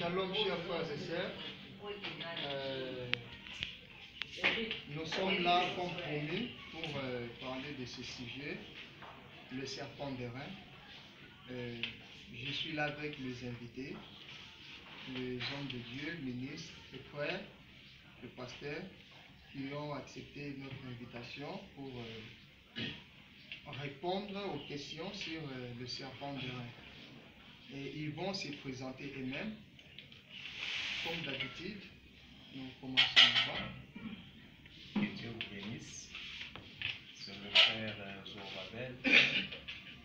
Shalom, chers frères et sœurs. Nous sommes là, comme promis, pour parler de ce sujet, le serpent d'airain. Je suis là avec les invités, les hommes de Dieu, le ministre, le frère, le pasteur, qui ont accepté notre invitation pour répondre aux questions sur le serpent d'airain. Et ils vont se présenter eux-mêmes. Comme d'habitude, nous commençons là-bas. Que Dieu vous bénisse. C'est le frère Zorobabel,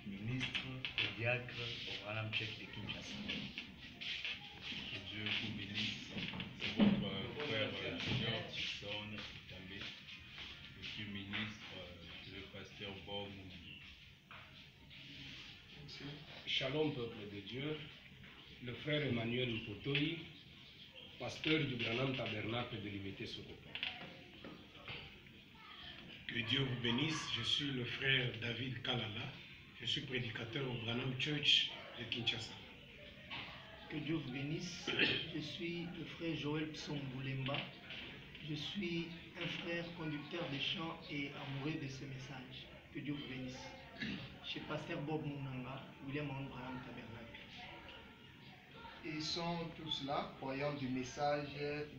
ministre et diacre au Branham Church de Kinshasa. Que Dieu vous bénisse. C'est votre frère Junior Tison També. Je suis ministre, le pasteur Bob Mouni. Shalom, peuple de Dieu. Le frère Emmanuel Mpotoi, pasteur du Branham Tabernacle de l'Unité Sokopa. Que Dieu vous bénisse. Je suis le frère David Kalala. Je suis prédicateur au Branham Church de Kinshasa. Que Dieu vous bénisse. Je suis le frère Joël Psomboulemba. Je suis un frère conducteur des chants et amoureux de ce message. Que Dieu vous bénisse. Chez pasteur Bob Mounanga, William Branham Tabernacle. Ils sont tous là, croyants du message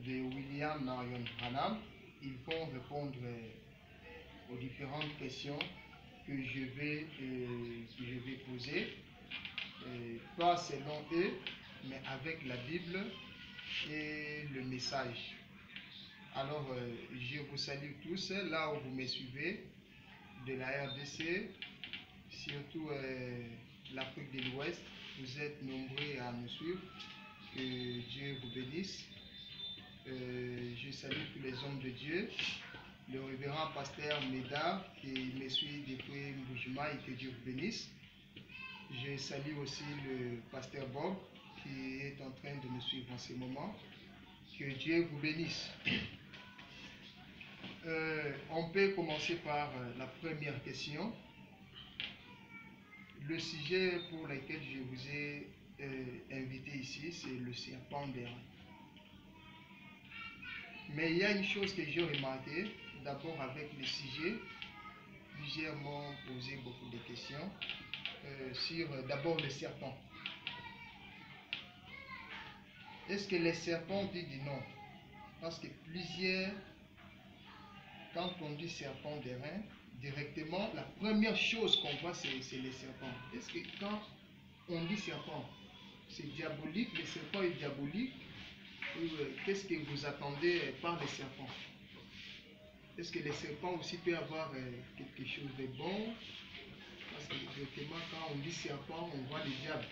de William Marion Branham. Ils vont répondre aux différentes questions que je vais poser, pas selon eux, mais avec la Bible et le message. Alors, je vous salue tous, là où vous me suivez, de la RDC, surtout l'Afrique de l'Ouest. Vous êtes nombreux à me suivre. Que Dieu vous bénisse. Je salue tous les hommes de Dieu. Le révérend pasteur Médard qui me suit depuis Mboujima et que Dieu vous bénisse. Je salue aussi le pasteur Bob qui est en train de me suivre en ce moment. Que Dieu vous bénisse. On peut commencer par la première question. Le sujet pour lequel je vous ai invité ici, c'est le serpent d'airain. Mais il y a une chose que j'ai remarqué, d'abord avec le sujet, plusieurs m'ont posé beaucoup de questions sur d'abord le serpent. Est-ce que les serpents disent non? Parce que plusieurs, quand on dit serpent d'airain, directement, la première chose qu'on voit, c'est les serpents. Est-ce que quand on dit serpent, c'est diabolique, le serpent est diabolique? Qu'est-ce que vous attendez par les serpents? Est-ce que les serpents aussi peuvent avoir quelque chose de bon? Parce que directement, quand on dit serpent, on voit le diable.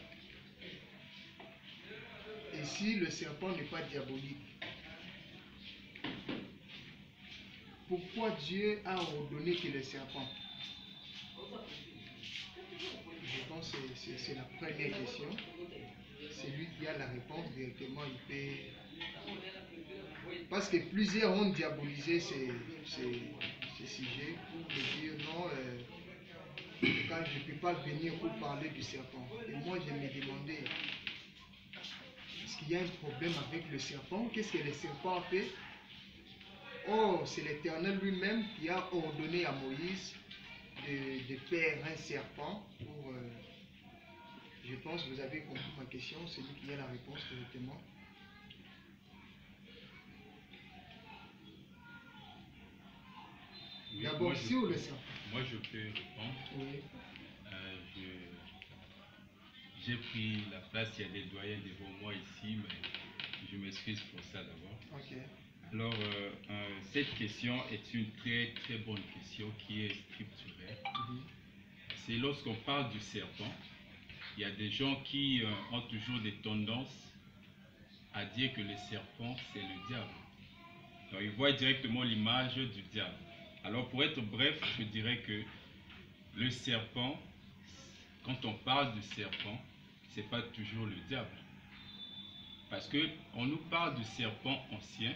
Et si le serpent n'est pas diabolique, pourquoi Dieu a ordonné que le serpent? Je pense que c'est la première question. Celui qui a la réponse directement, il peut... Parce que plusieurs ont diabolisé ces sujets pour dire non, quand je ne peux pas venir pour parler du serpent. Et moi, je me demandais, est-ce qu'il y a un problème avec le serpent? Qu'est-ce que le serpent a fait? Oh, c'est l'Éternel lui-même qui a ordonné à Moïse de faire un serpent pour... je pense que vous avez compris ma question, c'est lui qui a la réponse directement. Oui, d'abord, sur le serpent. Moi, je peux répondre. Oui. J'ai pris la place, il y a des doyens devant moi ici, mais je m'excuse pour ça d'abord. Ok. Alors, cette question est une très très bonne question qui est structurée. C'est lorsqu'on parle du serpent, il y a des gens qui ont toujours des tendances à dire que le serpent c'est le diable. Donc ils voient directement l'image du diable. Alors pour être bref, je dirais que le serpent, quand on parle du serpent, c'est pas toujours le diable. Parce qu'on nous parle du serpent ancien,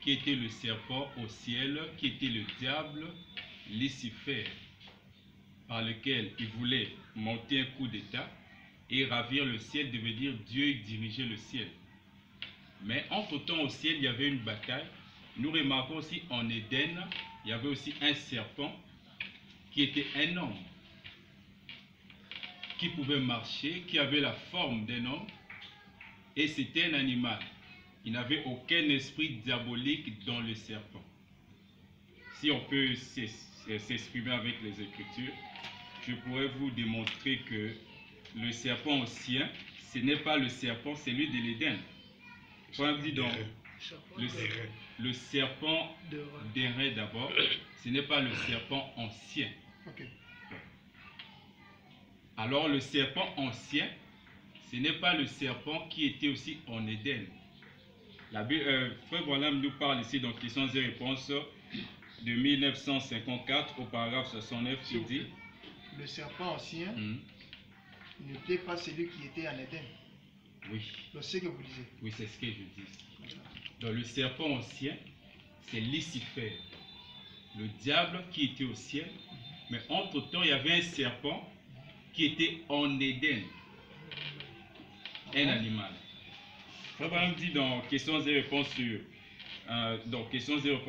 qui était le serpent au ciel, qui était le diable Lucifer, par lequel il voulait monter un coup d'état et ravir le ciel devait dire Dieu dirigeait le ciel. Mais entre-temps au ciel, il y avait une bataille. Nous remarquons aussi en Éden, il y avait aussi un serpent qui était un homme, qui pouvait marcher, qui avait la forme d'un homme, et c'était un animal. Il n'avait aucun esprit diabolique dans le serpent. Si on peut s'exprimer avec les Écritures, je pourrais vous démontrer que le serpent ancien, ce n'est pas le serpent, c'est celui de l'Éden. Quand on dit donc, le serpent d'airain d'abord, ce n'est pas le serpent ancien. Ok. Alors le serpent ancien, ce n'est pas le serpent qui était aussi en Éden. Frère Branham nous parle ici dans Questions et Réponses de 1954 au paragraphe 69, il dit le serpent ancien n'était pas celui qui était en Éden. Oui. C'est ce que vous disiez. Oui, c'est ce que je dis. Donc le serpent ancien, c'est Lucifer, le diable qui était au ciel, mais entre-temps, il y avait un serpent qui était en Éden, un animal. Frère Branham dit dans Questions et Réponses sur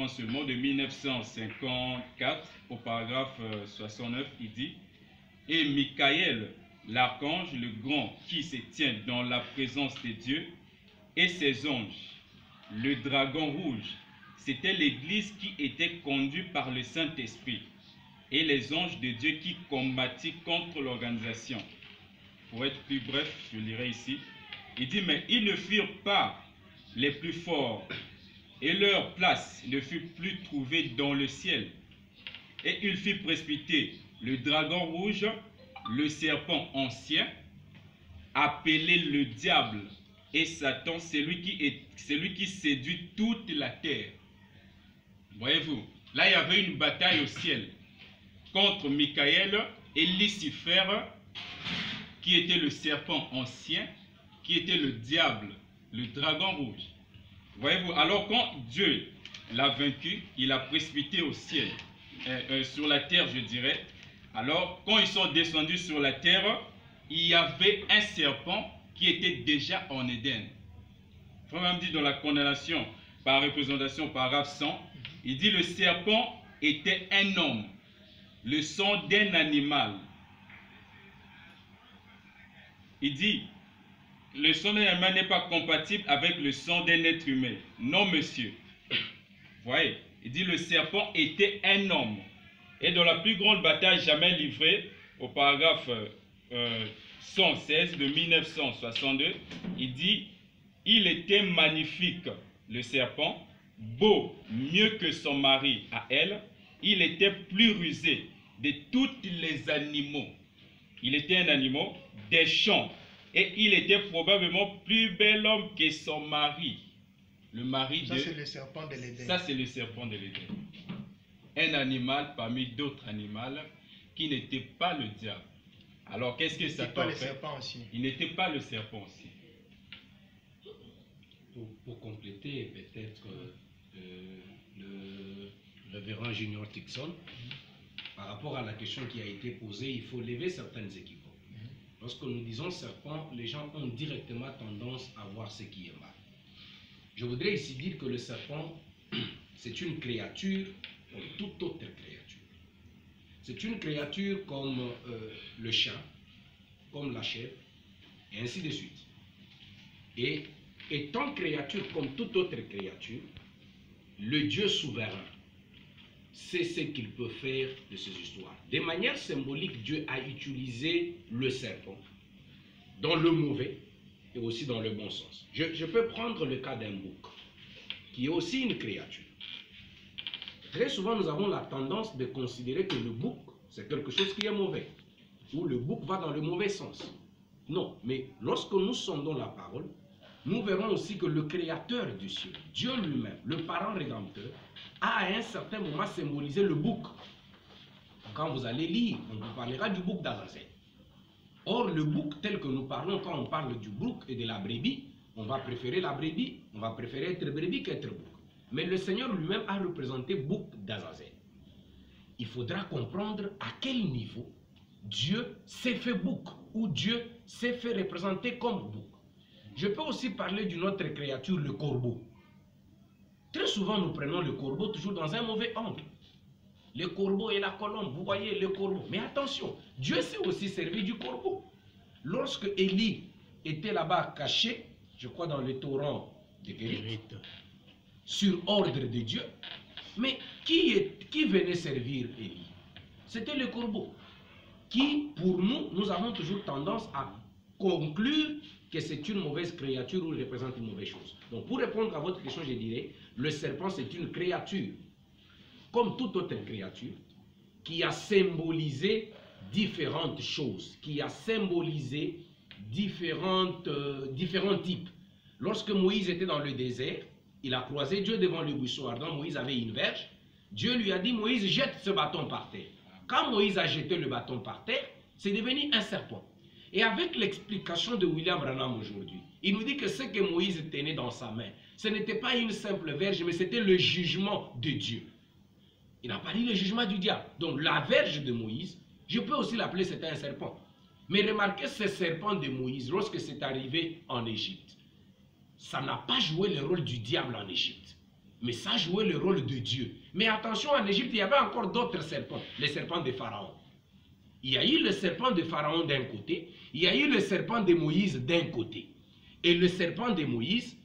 seulement de 1954 au paragraphe 69, il dit « Et Michael, l'archange, le grand, qui se tient dans la présence de Dieu, et ses anges, le dragon rouge, c'était l'Église qui était conduite par le Saint-Esprit, et les anges de Dieu qui combattit contre l'organisation. » Pour être plus bref, je lirai ici. Il dit, mais ils ne furent pas les plus forts, et leur place ne fut plus trouvée dans le ciel. Et il fit précipiter le dragon rouge, le serpent ancien, appelé le diable, et Satan, celui qui séduit toute la terre. Voyez-vous, là il y avait une bataille au ciel contre Michael et Lucifer, qui était le serpent ancien, qui était le diable, le dragon rouge. Voyez-vous, alors quand Dieu l'a vaincu, il a précipité au ciel, sur la terre je dirais. Alors quand ils sont descendus sur la terre, il y avait un serpent qui était déjà en Éden. Frère même dit dans la condamnation par représentation, paragraphe 100, il dit le serpent était un homme, le sang d'un animal. Il dit le sang d'un animal n'est pas compatible avec le sang d'un être humain. Non, monsieur. Vous voyez, il dit le serpent était un homme. Et dans la plus grande bataille jamais livrée, au paragraphe 116 de 1962, il dit il était magnifique, le serpent, beau, mieux que son mari à elle. Il était plus rusé de tous les animaux. Il était un animal des champs. Et il était probablement plus bel homme que son mari. Le mari de... Ça, c'est le serpent de l'Éden. Ça, c'est le serpent de l'Éden. Un animal parmi d'autres animaux qui n'était pas le diable. Alors, qu'est-ce que Satan pas le fait? serpent ancien. Il n'était pas le serpent ancien. Pour compléter, peut-être le révérend Junior Tixon, par rapport à la question qui a été posée, il faut lever certaines équipes. Lorsque nous disons serpent, les gens ont directement tendance à voir ce qui est mal. Je voudrais ici dire que le serpent, c'est une créature comme toute autre créature. C'est une créature comme le chat, comme la chèvre, et ainsi de suite. Et étant créature comme toute autre créature, le Dieu souverain sait ce qu'il peut faire de ces histoires. De manière symbolique, Dieu a utilisé le serpent dans le mauvais et aussi dans le bon sens. Je peux prendre le cas d'un bouc, qui est aussi une créature. Très souvent, nous avons la tendance de considérer que le bouc, c'est quelque chose qui est mauvais, ou le bouc va dans le mauvais sens. Non, mais lorsque nous sondons la parole, nous verrons aussi que le créateur du ciel, Dieu lui-même, le parent rédempteur, a à un certain moment symbolisé le bouc. Quand vous allez lire, on vous parlera du bouc d'Azazel. Or, le bouc tel que nous parlons, quand on parle du bouc et de la brebis, on va préférer la brebis, on va préférer être brebis qu'être bouc. Mais le Seigneur lui-même a représenté bouc d'Azazel. Il faudra comprendre à quel niveau Dieu s'est fait bouc. où Dieu s'est fait représenter comme bouc. Je peux aussi parler d'une autre créature, le corbeau. Très souvent, nous prenons le corbeau toujours dans un mauvais angle. Le corbeau et la colombe, vous voyez le corbeau. Mais attention, Dieu s'est aussi servi du corbeau. Lorsque Élie était là-bas caché, je crois dans le torrent de Guérite, sur ordre de Dieu, mais qui venait servir Élie? C'était le corbeau, qui, pour nous, nous avons toujours tendance à conclure que c'est une mauvaise créature ou représente une mauvaise chose. Donc, pour répondre à votre question, je dirais, le serpent, c'est une créature, comme toute autre créature, qui a symbolisé différentes choses, qui a symbolisé différents types. Lorsque Moïse était dans le désert, il a croisé Dieu devant le buisson ardent. Moïse avait une verge. Dieu lui a dit, Moïse, jette ce bâton par terre. Quand Moïse a jeté le bâton par terre, c'est devenu un serpent. Et avec l'explication de William Branham aujourd'hui, il nous dit que ce que Moïse tenait dans sa main, ce n'était pas une simple verge, mais c'était le jugement de Dieu. Il n'a pas dit le jugement du diable. Donc la verge de Moïse, je peux aussi l'appeler c'était un serpent. Mais remarquez ce serpent de Moïse, lorsque c'est arrivé en Égypte, ça n'a pas joué le rôle du diable en Égypte, mais ça a joué le rôle de Dieu. Mais attention, en Égypte, il y avait encore d'autres serpents, les serpents de Pharaon. Il y a eu le serpent de Pharaon d'un côté, il y a eu le serpent de Moïse d'un côté. Et le serpent de Moïse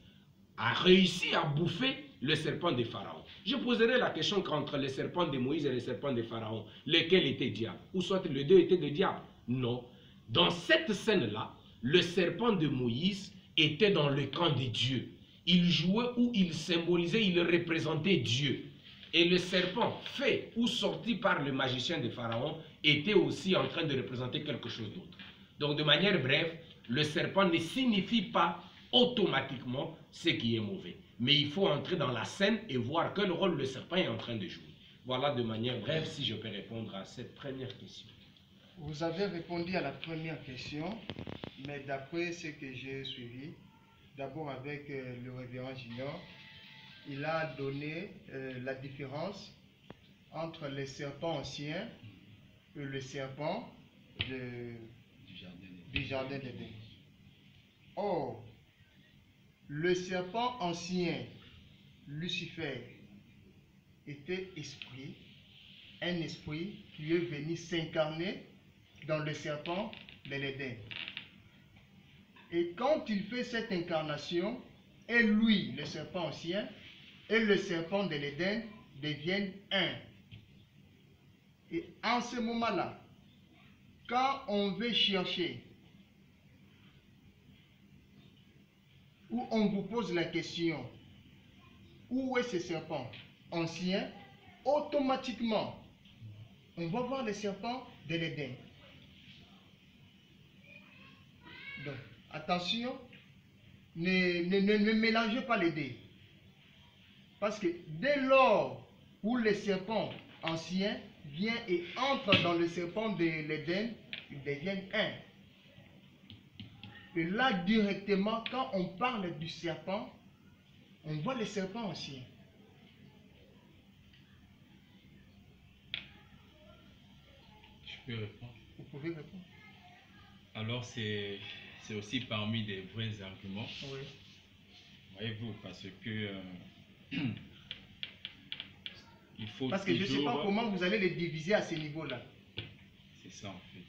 a réussi à bouffer le serpent de Pharaon. Je poserai la question qu'entre le serpent de Moïse et le serpent de Pharaon, lequel était diable? Ou soit les deux étaient des diables? Non. Dans cette scène-là, le serpent de Moïse était dans le camp de Dieu. Il jouait ou il symbolisait, il représentait Dieu. Et le serpent fait ou sorti par le magicien de Pharaon était aussi en train de représenter quelque chose d'autre. Donc de manière brève, le serpent ne signifie pas automatiquement ce qui est mauvais. Mais il faut entrer dans la scène et voir quel rôle le serpent est en train de jouer. Voilà de manière brève si je peux répondre à cette première question. Vous avez répondu à la première question, mais d'après ce que j'ai suivi, d'abord avec le révérend Junior, il a donné la différence entre les serpents anciens et le serpent du jardin d'Éden. Or, le serpent ancien, Lucifer, était esprit, un esprit qui est venu s'incarner dans le serpent de l'Éden. Et quand il fait cette incarnation, et lui, le serpent ancien, et le serpent de l'Éden deviennent un. Et en ce moment-là, quand on veut chercher, ou on vous pose la question, où est ce serpent ancien, automatiquement, on va voir le serpent de l'Éden. Donc, attention, ne mélangez pas les deux. Parce que dès lors où le serpent ancien vient et entre dans le serpent de l'Éden, ils deviennent un. Et là, directement, quand on parle du serpent, on voit le serpent ancien. Je peux répondre? Vous pouvez répondre. Alors, c'est aussi parmi des vrais arguments. Oui. Voyez-vous, parce que il faut parce que je ne sais pas comment vous allez les diviser à ce niveau-là. C'est ça en fait.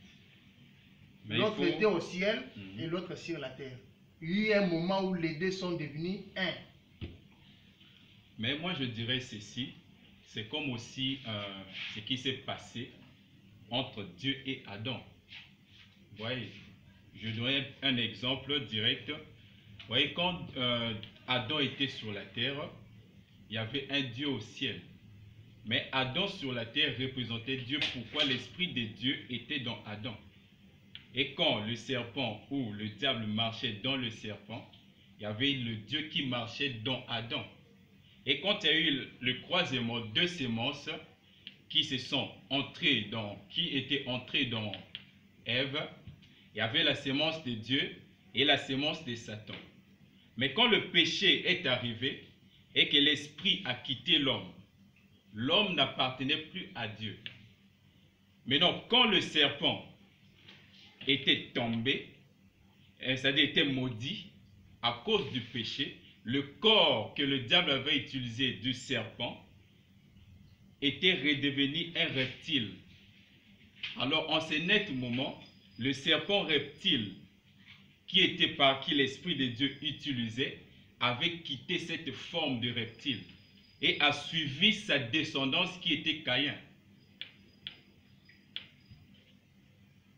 Mais l'autre était au ciel et l'autre sur la terre. Il y a eu un moment où les deux sont devenus un. Mais moi je dirais ceci, c'est comme aussi ce qui s'est passé entre Dieu et Adam. Vous voyez, je donne un exemple direct. Vous voyez, quand Adam était sur la terre, il y avait un Dieu au ciel. Mais Adam sur la terre représentait Dieu. Pourquoi l'Esprit de Dieu était dans Adam? Et quand le serpent ou le diable marchait dans le serpent, il y avait le Dieu qui marchait dans Adam. Et quand il y a eu le croisement de semences qui étaient entrées dans Ève, il y avait la sémence de Dieu et la sémence de Satan. Mais quand le péché est arrivé et que l'esprit a quitté l'homme, l'homme n'appartenait plus à Dieu. Mais donc, quand le serpent était tombé, c'est-à-dire était maudit à cause du péché, le corps que le diable avait utilisé du serpent était redevenu un reptile. Alors en ce net moment, le serpent reptile qui l'Esprit de Dieu utilisait avait quitté cette forme de reptile et a suivi sa descendance qui était Caïn.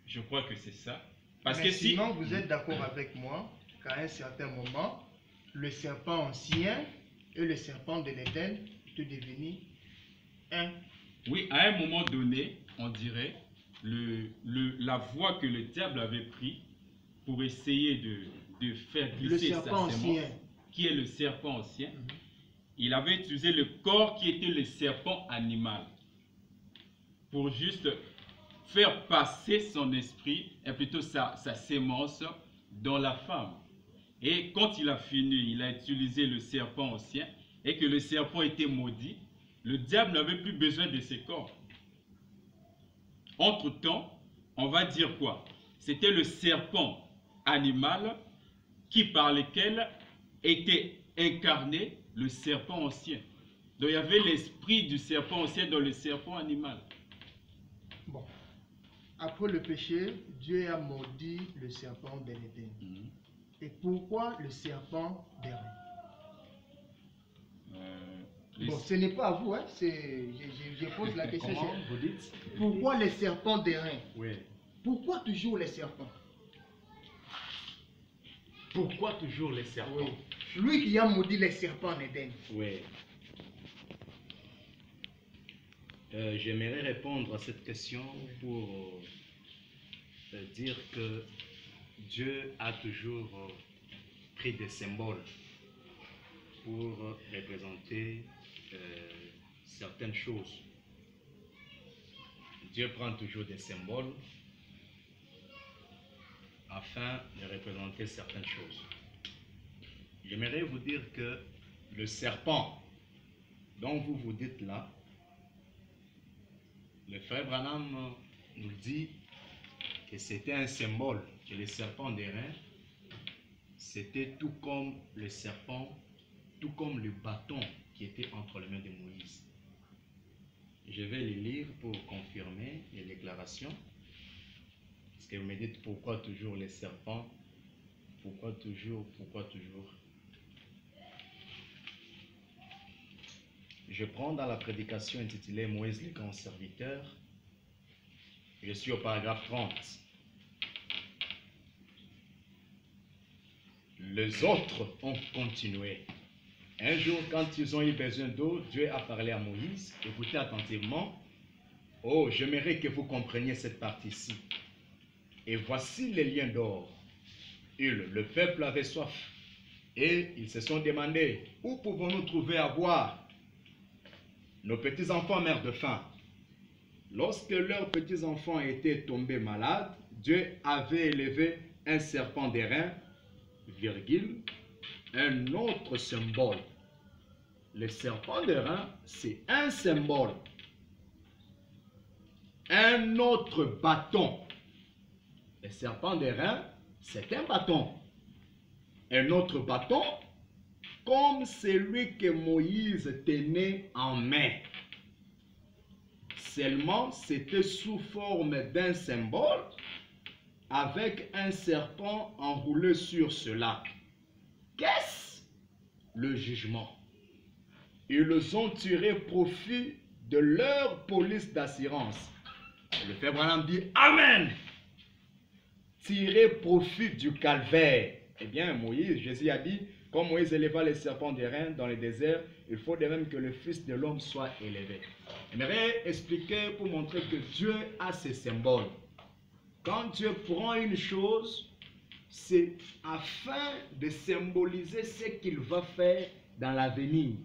Je crois que c'est ça. Parce Mais que sinon, vous êtes d'accord avec moi qu'à un certain moment, le serpent ancien et le serpent de l'Éden étaient devenus un. Oui, à un moment donné, on dirait, la voie que le diable avait prise pour essayer de faire glisser sa sémence, qui est le serpent ancien, il avait utilisé le corps qui était le serpent animal pour juste faire passer son esprit, et plutôt sa sémence, dans la femme. Et quand il a fini, il a utilisé le serpent ancien, et que le serpent était maudit, le diable n'avait plus besoin de ses corps. Entre-temps, on va dire quoi? C'était le serpent animal par lequel était incarné le serpent ancien. Donc il y avait l'esprit du serpent ancien dans le serpent animal. Bon. Après le péché, Dieu a maudit le serpent de l'Éden. Et pourquoi le serpent d'airain? Bon, ce n'est pas à vous, hein, je pose la question. Comment vous dites? Pourquoi les serpents d'airain? Oui. Pourquoi toujours les serpents? Pourquoi toujours les serpents? Oui. Lui qui a maudit les serpents en Éden. Oui. J'aimerais répondre à cette question pour dire que Dieu a toujours pris des symboles pour représenter certaines choses. Dieu prend toujours des symboles afin de représenter certaines choses. J'aimerais vous dire que le serpent dont vous vous dites là, le frère Branham nous dit que c'était un symbole, que le serpent d'airain, c'était tout comme le serpent, tout comme le bâton qui était entre les mains de Moïse. Je vais les lire pour confirmer les déclarations. Parce que vous me dites pourquoi toujours les serpents, pourquoi toujours. Je prends dans la prédication intitulée Moïse le grand serviteur. Je suis au paragraphe 30. Les autres ont continué. Un jour, quand ils ont eu besoin d'eau, Dieu a parlé à Moïse. Écoutez attentivement. Oh, j'aimerais que vous compreniez cette partie-ci. Et voici les liens d'or. Le peuple avait soif. Et ils se sont demandé, où pouvons-nous trouver à boire? Nos petits-enfants meurent de faim. Lorsque leurs petits-enfants étaient tombés malades, Dieu avait élevé un serpent d'airain, virgule, un autre symbole. Le serpent d'airain, c'est un symbole. Un autre bâton. Le serpent d'airain, c'est un bâton. Un autre bâton, comme celui que Moïse tenait en main. Seulement, c'était sous forme d'un symbole avec un serpent enroulé sur cela. Qu'est-ce? Le jugement. Ils ont tiré profit de leur police d'assurance. Le frère Branham dit Amen. Tirer profit du calvaire. Eh bien, Jésus a dit, comme Moïse éleva les serpents d'airain dans le désert, il faut de même que le Fils de l'homme soit élevé. J'aimerais expliquer pour montrer que Dieu a ses symboles. Quand Dieu prend une chose, c'est afin de symboliser ce qu'il va faire dans l'avenir.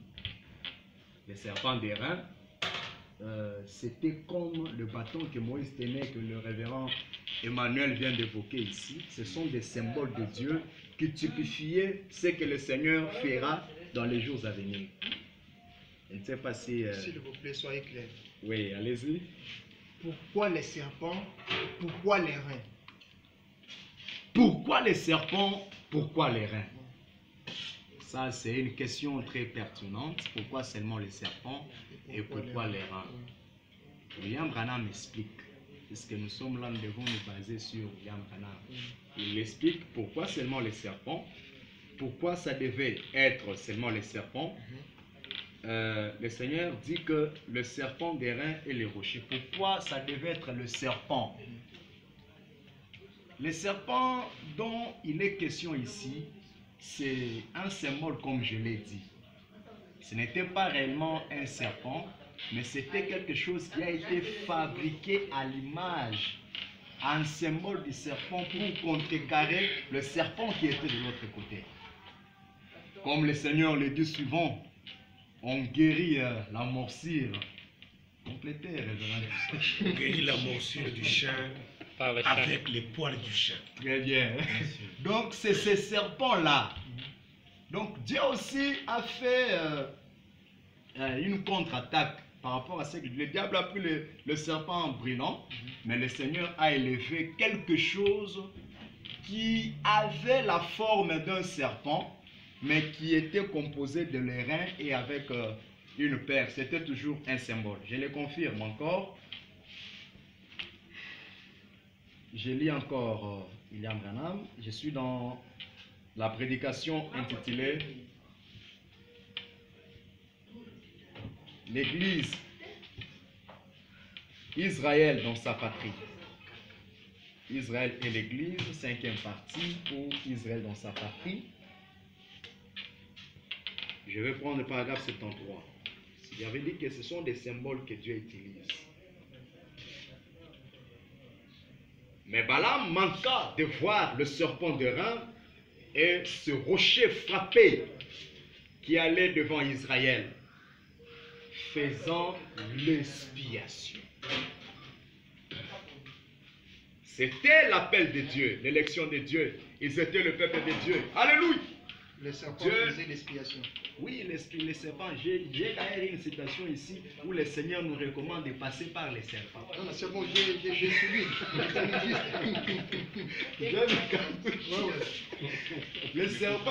Les serpents d'airain, c'était comme le bâton que Moïse tenait, que le révérend Emmanuel vient d'évoquer ici. Ce sont des symboles de Dieu qui typifiaient ce que le Seigneur fera dans les jours à venir. Je ne sais pas si... S'il vous plaît, soyez clair. Oui, allez-y. Pourquoi les serpents? Pourquoi les reins? Pourquoi les serpents? Pourquoi les reins? Ça, c'est une question très pertinente. Pourquoi seulement les serpents et pourquoi les reins? William Branham explique. Puisque nous sommes là, nous devons nous baser sur William Branham. Il explique pourquoi seulement les serpents, pourquoi ça devait être seulement les serpents. Le Seigneur dit que le serpent des reins et les rochers. Pourquoi ça devait être le serpent? Le serpent dont il est question ici, c'est un symbole comme je l'ai dit. Ce n'était pas réellement un serpent, mais c'était quelque chose qui a été fabriqué à l'image, un symbole du serpent pour contrecarrer le serpent qui était de l'autre côté. Comme le Seigneur le dit souvent, on guérit la morsure. Complétez, révérend. On guérit la morsure du chien avec les poils du chien. Très bien. Donc c'est ces serpents-là. Donc Dieu aussi a fait une contre-attaque par rapport à ce que le diable a pris le serpent brûlant, mais le Seigneur a élevé quelque chose qui avait la forme d'un serpent, mais qui était composé de l'airain et avec une paire. C'était toujours un symbole. Je le confirme encore. Je lis encore William Branham. Je suis dans la prédication intitulée L'Église, Israël dans sa patrie. Israël et l'Église, 5e partie pour Israël dans sa patrie. Je vais prendre le paragraphe 73. J'avais dit que ce sont des symboles que Dieu utilise. Mais Balaam manqua de voir le serpent de rein et ce rocher frappé qui allait devant Israël, faisant l'expiation. C'était l'appel de Dieu, l'élection de Dieu. Ils étaient le peuple de Dieu. Alléluia! Le serpent Dieu faisait l'expiation. Oui, les serpents. J'ai d'ailleurs une citation ici où le Seigneur nous recommande de passer par les serpents. Non, c'est bon, j'ai suivi. Le serpent.